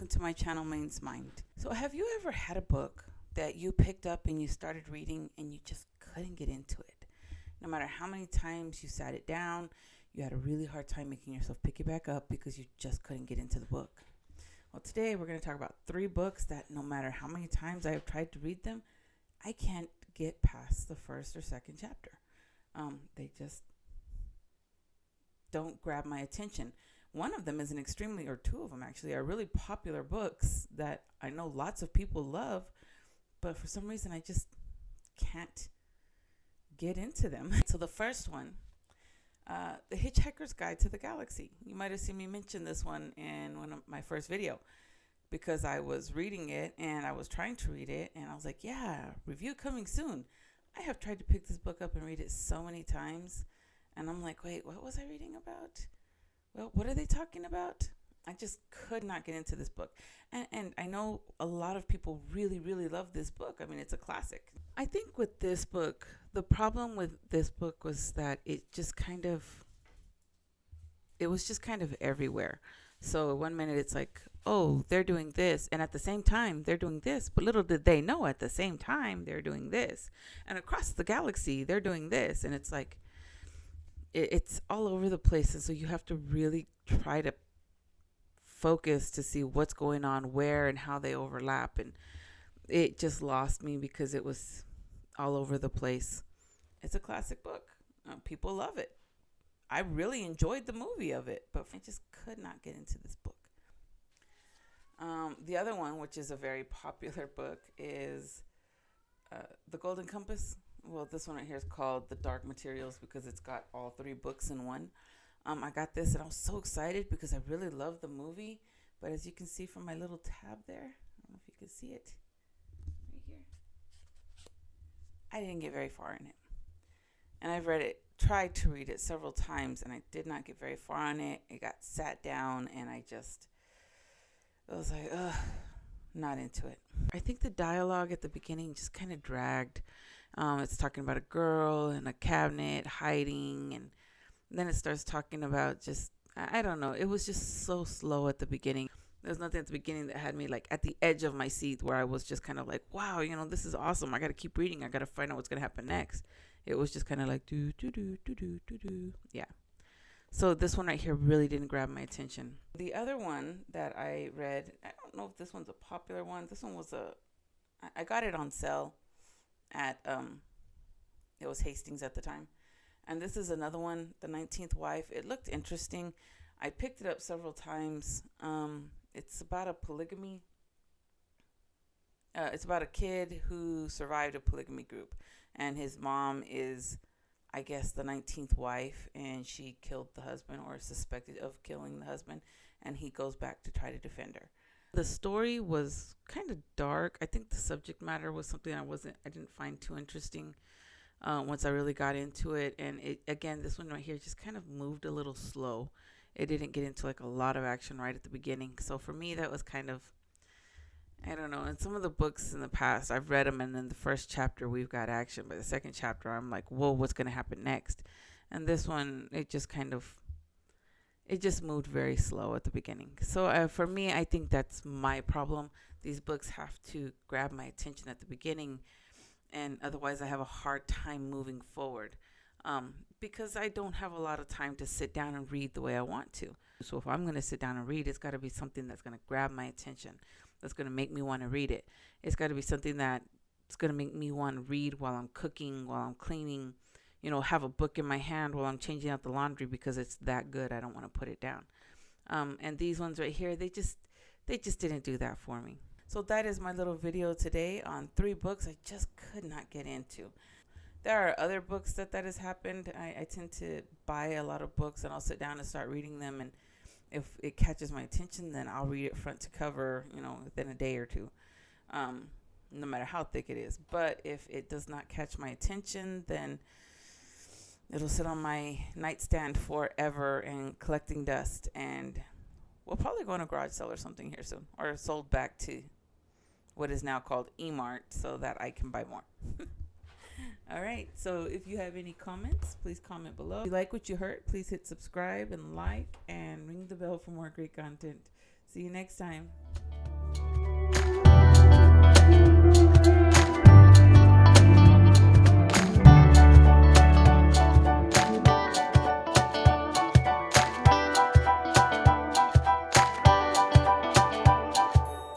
welcome to my channel, Maine's Mind. So have you ever had a book that you picked up and you started reading and you just couldn't get into it? No matter how many times you sat it down, you had a really hard time making yourself pick it back up because you just couldn't get into the book. Well, today we're going to talk about 3 books that no matter how many times I have tried to read them, I can't get past the first or second chapter. They just don't grab my attention. One of them is an extremely, or 2 of them actually, are really popular books that I know lots of people love, but for some reason I just can't get into them. So the first one, The Hitchhiker's Guide to the Galaxy. You might have seen me mention this one in one of my first video because I was reading it and I was trying to read it and I was like, yeah, review coming soon. I have tried to pick this book up and read it so many times and I'm like, wait, what was I reading about? Well, what are they talking about? I just could not get into this book. And I know a lot of people really, really love this book. I mean, it's a classic. I think with this book, the problem with this book was that it was just kind of everywhere. So one minute it's like, oh, they're doing this. And at the same time, they're doing this. But little did they know at the same time, they're doing this. And across the galaxy, they're doing this. And it's like, it's all over the place. And so you have to really try to focus to see what's going on where and how they overlap. And it just lost me because it was all over the place. It's a classic book. People love it. I really enjoyed the movie of it, but I just could not get into this book. The other one, which is a very popular book, is The Golden Compass. Well, this one right here is called The Dark Materials because it's got all 3 books in one. I got this and I was so excited because I really love the movie. But as you can see from my little tab there, I don't know if you can see it right here. I didn't get very far in it. And I've tried to read it several times and I did not get very far on it. It got sat down and I was like, ugh, not into it. I think the dialogue at the beginning just kind of dragged. It's talking about a girl in a cabinet hiding, and then it starts talking about just, I don't know. It was just so slow at the beginning. There's nothing at the beginning that had me like at the edge of my seat where I was just kind of like, wow, this is awesome. I got to keep reading. I got to find out what's going to happen next. It was just kind of like, do. Yeah. So this one right here really didn't grab my attention. The other one that I read, I don't know if this one's a popular one. This one was I got it on sale at, it was Hastings at the time. And this is another one, The 19th Wife. It looked interesting. I picked it up several times. It's about a polygamy. It's about a kid who survived a polygamy group. And his mom is, I guess, the 19th wife. And she killed the husband or is suspected of killing the husband. And he goes back to try to defend her. The story was kind of dark. I think the subject matter was something I didn't find too interesting. Once I really got into it. And again, this one right here just kind of moved a little slow. It didn't get into like a lot of action right at the beginning. So for me, that was kind of, I don't know. In some of the books in the past, I've read them and then the first chapter we've got action. But the second chapter, I'm like, whoa, what's going to happen next? And this one, it just moved very slow at the beginning. So for me, I think that's my problem. These books have to grab my attention at the beginning. And otherwise, I have a hard time moving forward because I don't have a lot of time to sit down and read the way I want to. So if I'm going to sit down and read, it's got to be something that's going to grab my attention, that's going to make me want to read it. It's got to be something that's going to make me want to read while I'm cooking, while I'm cleaning, have a book in my hand while I'm changing out the laundry because it's that good. I don't want to put it down. And these ones right here, they just didn't do that for me. So that is my little video today on 3 books I just could not get into. There are other books that has happened. I tend to buy a lot of books and I'll sit down and start reading them. And if it catches my attention, then I'll read it front to cover, within a day or 2, no matter how thick it is. But if it does not catch my attention, then it'll sit on my nightstand forever and collecting dust. And we'll probably go on a garage sale or something here soon, or sold back to what is now called eMart so that I can buy more. All right. So if you have any comments, please comment below. If you like what you heard, please hit subscribe and like and ring the bell for more great content. See you next time.